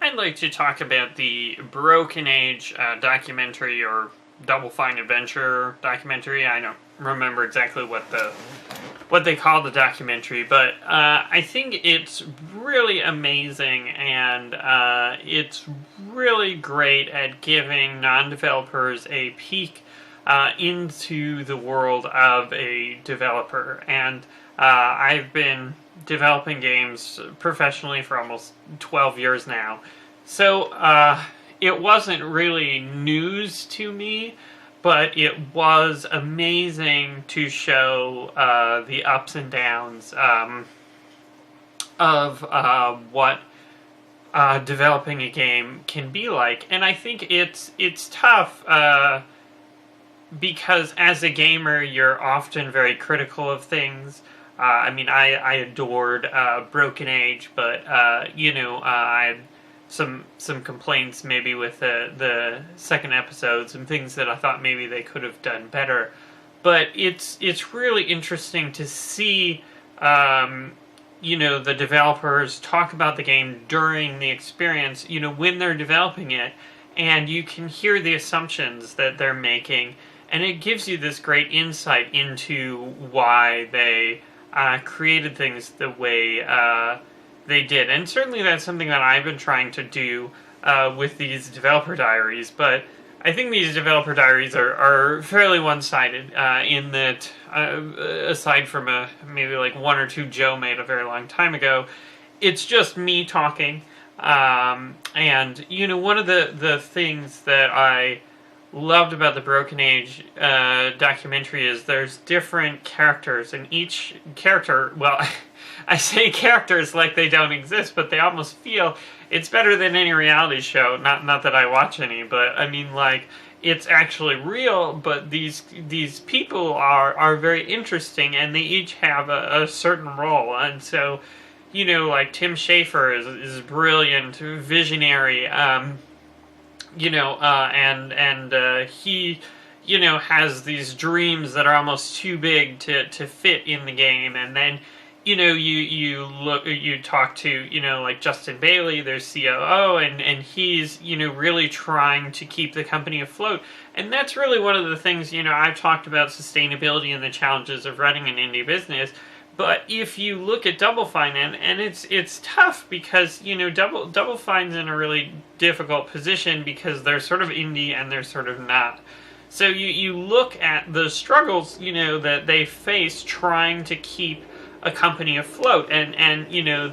I'd like to talk about the Broken Age documentary, or Double Fine Adventure documentary. I don't remember exactly what they call the documentary, but I think it's really amazing, and it's really great at giving non-developers a peek into the world of a developer. And I've been developing games professionally for almost 12 years now. So it wasn't really news to me, but it was amazing to show the ups and downs of what developing a game can be like. And I think it's tough because as a gamer, you're often very critical of things. I adored Broken Age, but I had some complaints maybe with the second episodes and things that I thought maybe they could have done better. But it's really interesting to see the developers talk about the game during the experience, when they're developing it, and you can hear the assumptions that they're making, and it gives you this great insight into why they created things the way they did. And certainly that's something that I've been trying to do with these developer diaries, but I think these developer diaries are fairly one-sided in that, aside from maybe like one or two Joe made a very long time ago, it's just me talking. And, one of the things that I loved about the Broken Age documentary is there's different characters, and each character, well, I say characters like they don't exist, but they almost feel it's better than any reality show. Not that I watch any, but I mean, like, it's actually real, but these people are very interesting, and they each have a certain role. And so, like Tim Schafer is brilliant, visionary, and he, has these dreams that are almost too big to fit in the game. And then, you talk to, like Justin Bailey, their COO, and he's, really trying to keep the company afloat. And that's really one of the things, I've talked about sustainability and the challenges of running an indie business. But if you look at Double Fine, and it's tough because, Double Fine's in a really difficult position because they're sort of indie and they're sort of not. So you look at the struggles, that they face trying to keep a company afloat, and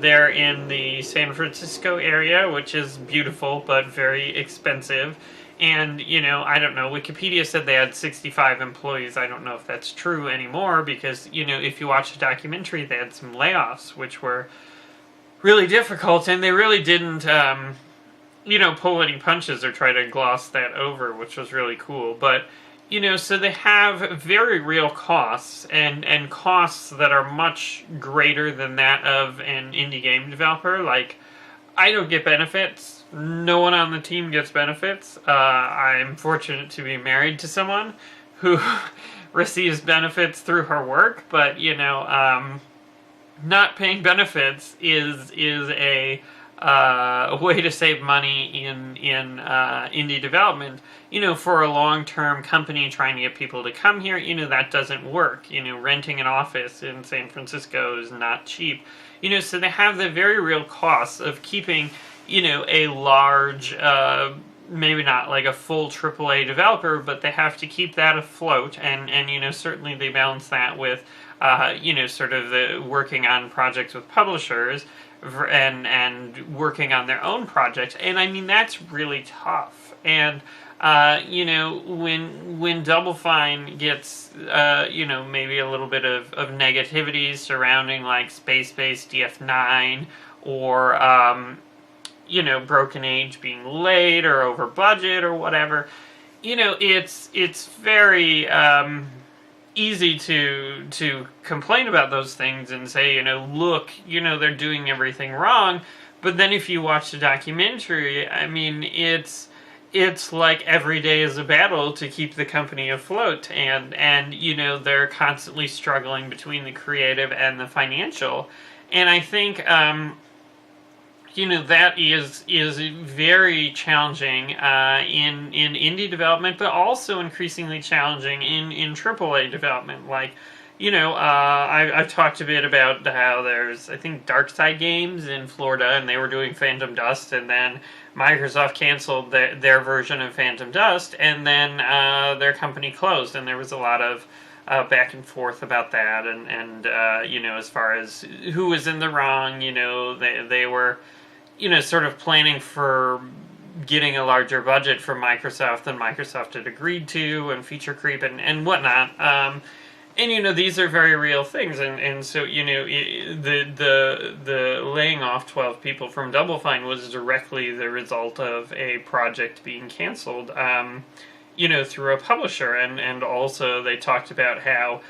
they're in the San Francisco area, which is beautiful but very expensive. And, I don't know, Wikipedia said they had 65 employees. I don't know if that's true anymore, because, if you watch the documentary, they had some layoffs, which were really difficult, and they really didn't, pull any punches or try to gloss that over, which was really cool. But, so they have very real costs, and costs that are much greater than that of an indie game developer. Like, I don't get benefits. No one on the team gets benefits. I'm fortunate to be married to someone who receives benefits through her work, but, not paying benefits is a way to save money in indie development. For a long-term company trying to get people to come here, that doesn't work. Renting an office in San Francisco is not cheap. So they have the very real costs of keeping, a large, maybe not like a full AAA developer, but they have to keep that afloat, and certainly they balance that with, sort of the working on projects with publishers, and working on their own projects. And I mean, that's really tough. And when Double Fine gets maybe a little bit of negativity surrounding like space-based DF9, or Broken Age being late or over budget or whatever, it's very easy to complain about those things and say, look, they're doing everything wrong. But then if you watch the documentary, I mean, it's like every day is a battle to keep the company afloat, and they're constantly struggling between the creative and the financial. And I think that is very challenging in indie development, but also increasingly challenging in AAA development. Like, I've talked a bit about how there's, I think, Darkside Games in Florida, and they were doing Phantom Dust, and then Microsoft canceled their version of Phantom Dust, and then their company closed, and there was a lot of back and forth about that, and as far as who was in the wrong, they were, sort of planning for getting a larger budget from Microsoft than Microsoft had agreed to, and feature creep and whatnot. And these are very real things, and so the laying off 12 people from Double Fine was directly the result of a project being canceled, through a publisher, and also they talked about how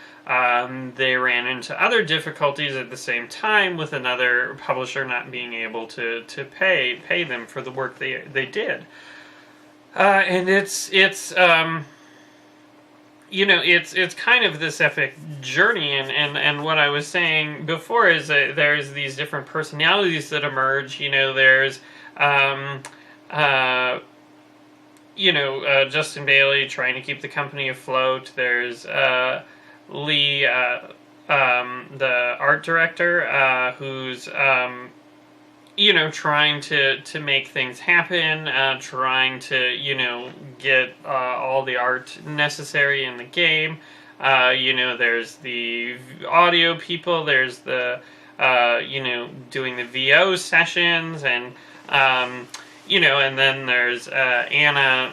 they ran into other difficulties at the same time with another publisher not being able to pay them for the work they did, and it's kind of this epic journey, and what I was saying before is that there's these different personalities that emerge. There's Justin Bailey trying to keep the company afloat. There's Lee, the art director, who's trying to make things happen, trying to, get all the art necessary in the game. There's the audio people, there's the, doing the VO sessions, and, and then there's Anna,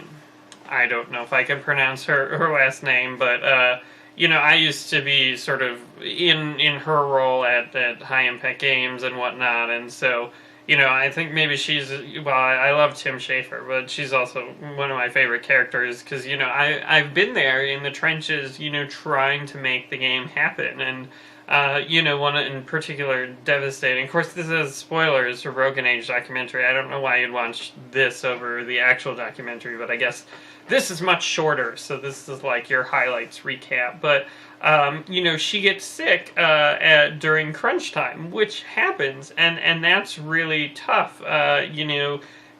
I don't know if I can pronounce her last name, but, I used to be sort of in her role at High Impact Games and whatnot, and so, I think maybe I love Tim Schafer, but she's also one of my favorite characters, because, I've been there in the trenches, trying to make the game happen, and, one in particular devastating. Of course, this is spoilers for Broken Age documentary. I don't know why you'd watch this over the actual documentary, but I guess this is much shorter, so this is like your highlights recap, but she gets sick during crunch time, which happens, and that's really tough,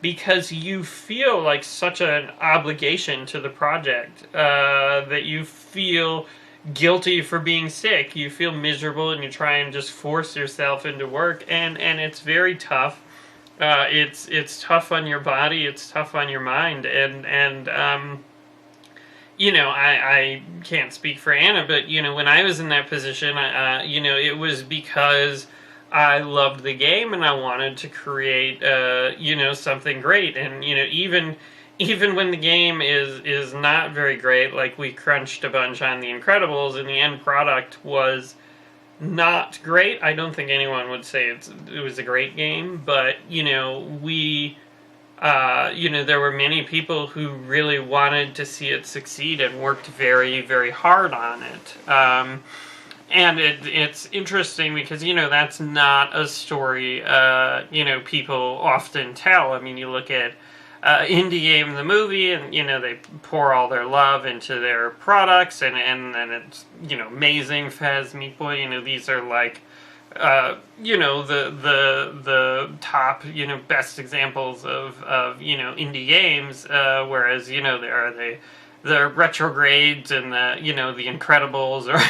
because you feel like such an obligation to the project, that you feel guilty for being sick, you feel miserable, and you try and just force yourself into work, and it's very tough. It's tough on your body, it's tough on your mind, and I can't speak for Anna, but, when I was in that position, it was because I loved the game and I wanted to create, something great. And, even when the game is not very great, like we crunched a bunch on The Incredibles and the end product was not great. I don't think anyone would say it was a great game, but, we... there were many people who really wanted to see it succeed and worked very, very hard on it. And it's interesting because, that's not a story, people often tell. I mean, you look at Indie Game, the movie, and, they pour all their love into their products, and it's, amazing. Faz, Meat Boy, these are like... the top, best examples of indie games, whereas, there are the Retrogrades and the Incredibles, or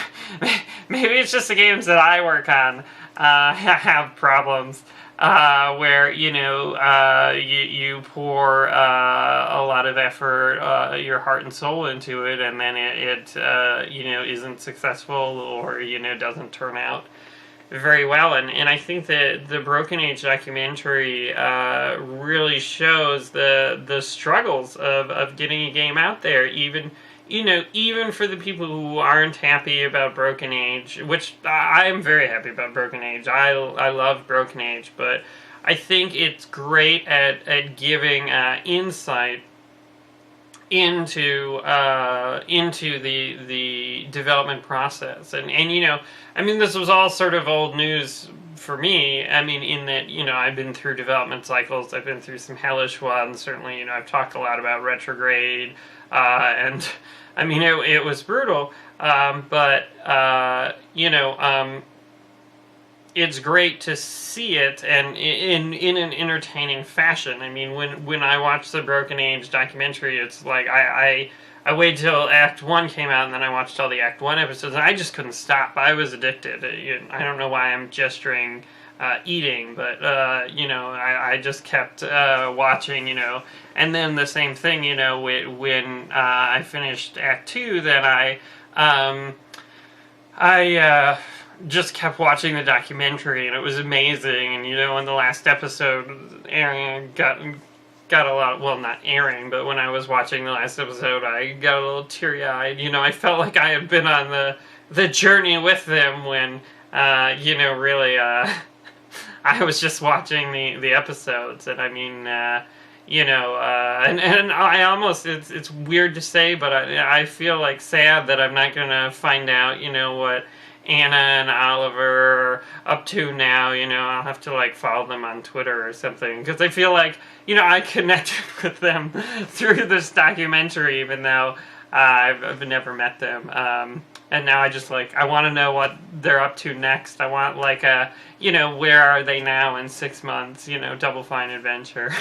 maybe it's just the games that I work on, have problems, where, you pour, a lot of effort, your heart and soul into it, and then it isn't successful, or, doesn't turn out very well, and I think that the Broken Age documentary really shows the struggles of getting a game out there, even for the people who aren't happy about Broken Age, which I'm very happy about Broken Age. I love Broken Age, but I think it's great at giving insight into the development process, and this was all sort of old news for me. In that I've been through development cycles, I've been through some hellish ones. Certainly, I've talked a lot about Retrograde, and it was brutal. But it's great to see it, and in an entertaining fashion. I mean, when I watched the Broken Age documentary, it's like I waited till Act 1 came out, and then I watched all the Act 1 episodes, and I just couldn't stop. I was addicted. I don't know why I'm gesturing eating, but, you know, I just kept watching, you know. And then the same thing, you know, when I finished Act 2, then I just kept watching the documentary, and it was amazing. And, you know, in the last episode, Aaron got a lot, well, not Aaron, but when I was watching the last episode, I got a little teary-eyed. You know, I felt like I had been on the journey with them when, you know, really, I was just watching the episodes. And I mean, you know, and I almost, it's weird to say, but I feel like sad that I'm not going to find out, you know, what Anna and Oliver are up to now. You know, I'll have to like follow them on Twitter or something, because I feel like, you know, I connected with them through this documentary, even though I've never met them. And now I just like, I want to know what they're up to next. I want like you know, where are they now in 6 months, you know, Double Fine Adventure.